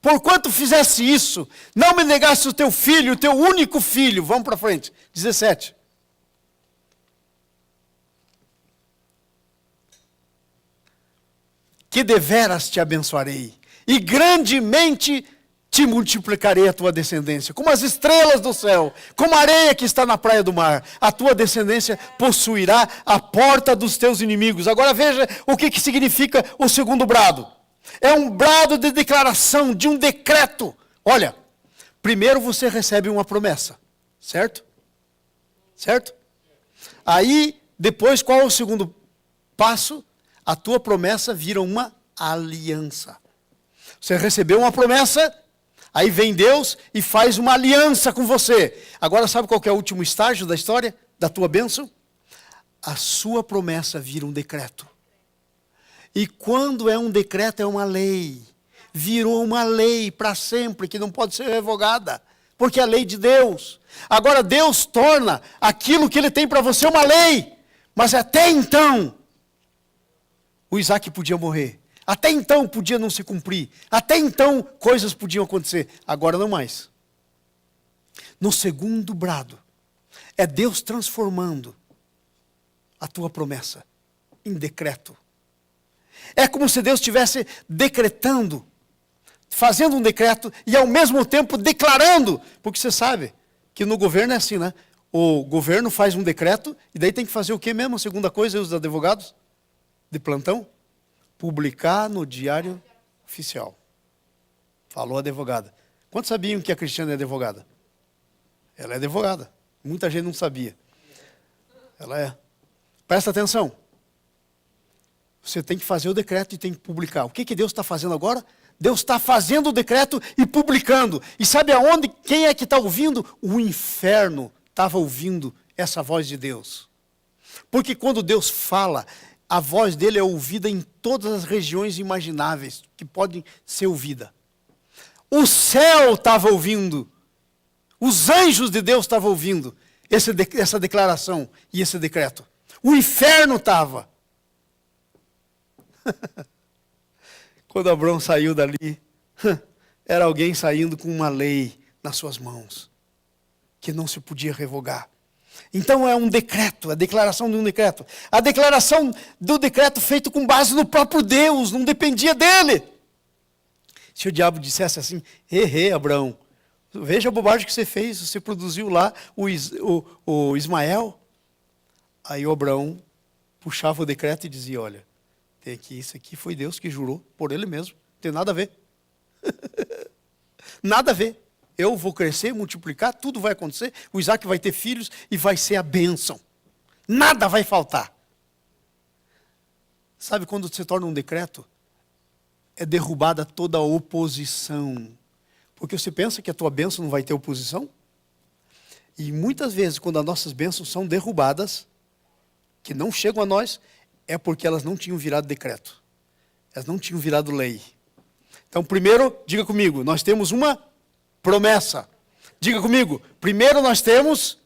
Porquanto fizesse isso, não me negasse o teu filho, o teu único filho. Vamos para frente, 17. Que deveras te abençoarei, e grandemente te multiplicarei a tua descendência, como as estrelas do céu, como a areia que está na praia do mar. A tua descendência possuirá a porta dos teus inimigos. Agora veja o que significa o segundo brado. É um brado de declaração, de um decreto. Olha, primeiro você recebe uma promessa, certo? Certo? Aí, depois, qual é o segundo passo? A tua promessa vira uma aliança. Você recebeu uma promessa, aí vem Deus e faz uma aliança com você. Agora sabe qual que é o último estágio da história, da tua bênção? A sua promessa vira um decreto. E quando é um decreto, é uma lei. Virou uma lei para sempre, que não pode ser revogada, porque é a lei de Deus. Agora Deus torna aquilo que Ele tem para você uma lei, mas até então, o Isaac podia morrer. Até então podia não se cumprir. Até então coisas podiam acontecer. Agora não mais. No segundo brado, é Deus transformando a tua promessa em decreto. É como se Deus estivesse decretando, fazendo um decreto e ao mesmo tempo declarando. Porque você sabe que no governo é assim, né? O governo faz um decreto e daí tem que fazer o que mesmo? A segunda coisa, os advogados de plantão? Publicar no Diário Oficial. Falou a advogada. Quantos sabiam que a Cristiana é advogada? Ela é advogada. Muita gente não sabia. Ela é. Presta atenção. Você tem que fazer o decreto e tem que publicar. O que Deus está fazendo agora? Deus está fazendo o decreto e publicando. E sabe aonde? Quem é que está ouvindo? O inferno estava ouvindo essa voz de Deus. Porque quando Deus fala, a voz dele é ouvida em todas as regiões imagináveis que podem ser ouvidas. O céu estava ouvindo, os anjos de Deus estavam ouvindo essa declaração e esse decreto. O inferno estava. Quando Abraão saiu dali, era alguém saindo com uma lei nas suas mãos, que não se podia revogar. Então é um decreto, a declaração de um decreto. A declaração do decreto feito com base no próprio Deus, não dependia dele. Se o diabo dissesse assim, Abraão, veja a bobagem que você fez, você produziu lá o Ismael. Aí o Abraão puxava o decreto e dizia, olha, tem aqui, isso aqui foi Deus que jurou por ele mesmo, não tem nada a ver. Nada a ver. Eu vou crescer, multiplicar, tudo vai acontecer, o Isaac vai ter filhos e vai ser a bênção. Nada vai faltar. Sabe quando se torna um decreto? É derrubada toda a oposição. Porque você pensa que a tua bênção não vai ter oposição? E muitas vezes, quando as nossas bênçãos são derrubadas, que não chegam a nós, é porque elas não tinham virado decreto. Elas não tinham virado lei. Então, primeiro, diga comigo, nós temos uma promessa. Diga comigo, primeiro nós temos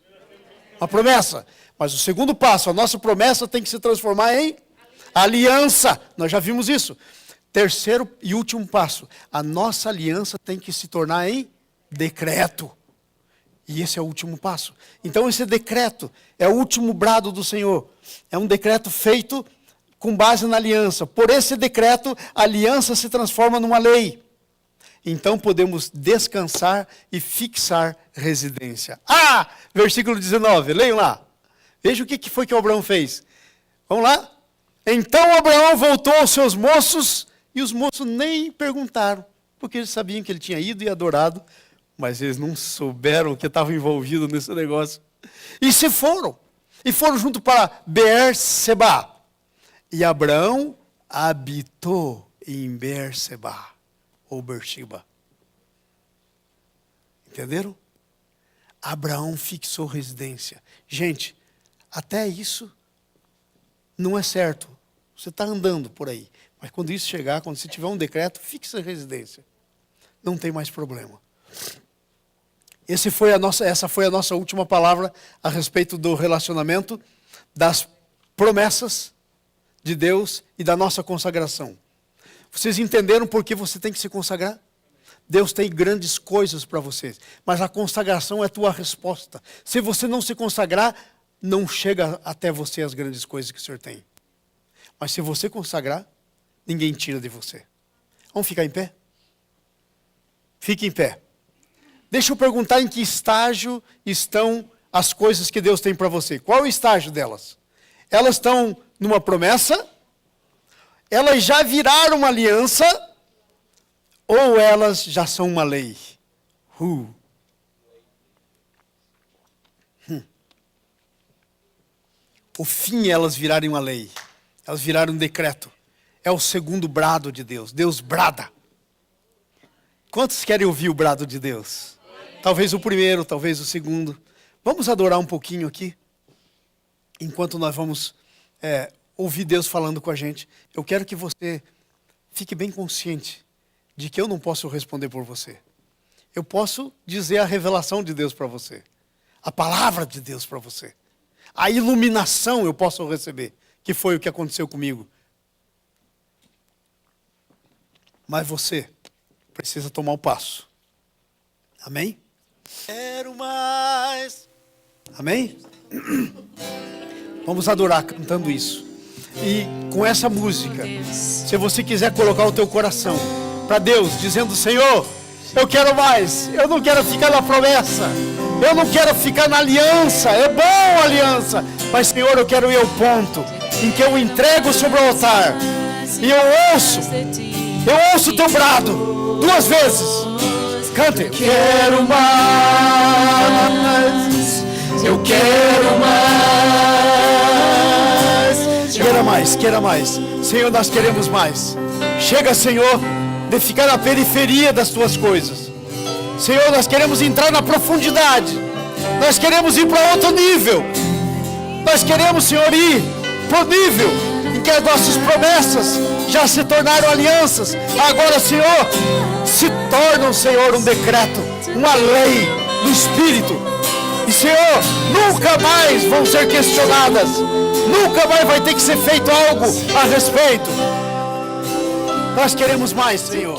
uma promessa. Mas o segundo passo, a nossa promessa tem que se transformar em aliança. Nós já vimos isso. Terceiro e último passo, a nossa aliança tem que se tornar em decreto. E esse é o último passo. Então esse decreto é o último brado do Senhor. É um decreto feito com base na aliança. Por esse decreto, a aliança se transforma numa lei. Então podemos descansar e fixar residência. Versículo 19, leiam lá. Veja o que foi que Abraão fez. Vamos lá? Então Abraão voltou aos seus moços, e os moços nem perguntaram, porque eles sabiam que ele tinha ido e adorado, mas eles não souberam que estavam envolvidos nesse negócio. E se foram. E foram junto para Beer-Seba. E Abraão habitou em Beer-Seba, ou Beersheba. Entenderam? Abraão fixou residência. Gente, até isso não é certo. Você está andando por aí. Mas quando isso chegar, quando você tiver um decreto, fixe a residência. Não tem mais problema. Essa foi a nossa última palavra a respeito do relacionamento, das promessas de Deus e da nossa consagração. Vocês entenderam por que você tem que se consagrar? Deus tem grandes coisas para vocês, mas a consagração é a tua resposta. Se você não se consagrar, não chega até você as grandes coisas que o Senhor tem. Mas se você consagrar, ninguém tira de você. Vamos ficar em pé? Fique em pé. Deixa eu perguntar em que estágio estão as coisas que Deus tem para você. Qual é o estágio delas? Elas estão numa promessa? Elas já viraram uma aliança? Ou elas já são uma lei? O fim é elas virarem uma lei. Elas viraram um decreto. É o segundo brado de Deus. Deus brada. Quantos querem ouvir o brado de Deus? Talvez o primeiro, talvez o segundo. Vamos adorar um pouquinho aqui. Enquanto nós vamos ouvir Deus falando com a gente. Eu quero que você fique bem consciente de que eu não posso responder por você. Eu posso dizer a revelação de Deus para você. A palavra de Deus para você. A iluminação eu posso receber. Que foi o que aconteceu comigo. Mas você precisa tomar o passo. Amém? Quero mais. Amém? Vamos adorar cantando isso. E com essa música, se você quiser colocar o teu coração para Deus, dizendo: Senhor, eu quero mais. Eu não quero ficar na promessa. Eu não quero ficar na aliança. É bom a aliança. Mas, Senhor, eu quero ir ao ponto em que eu entrego sobre o altar. E eu ouço o teu brado 2 vezes. Cante. Quero mais. Eu quero mais. Queira mais, queira mais. Senhor, nós queremos mais. Chega, Senhor, de ficar na periferia das tuas coisas. Senhor, nós queremos entrar na profundidade. Nós queremos ir para outro nível. Nós queremos, Senhor, ir para o nível em que as nossas promessas já se tornaram alianças. Agora, Senhor, se tornam, Senhor, um decreto, uma lei do Espírito. E, Senhor, nunca mais vão ser questionadas. Nunca mais vai ter que ser feito algo a respeito. Nós queremos mais, Senhor.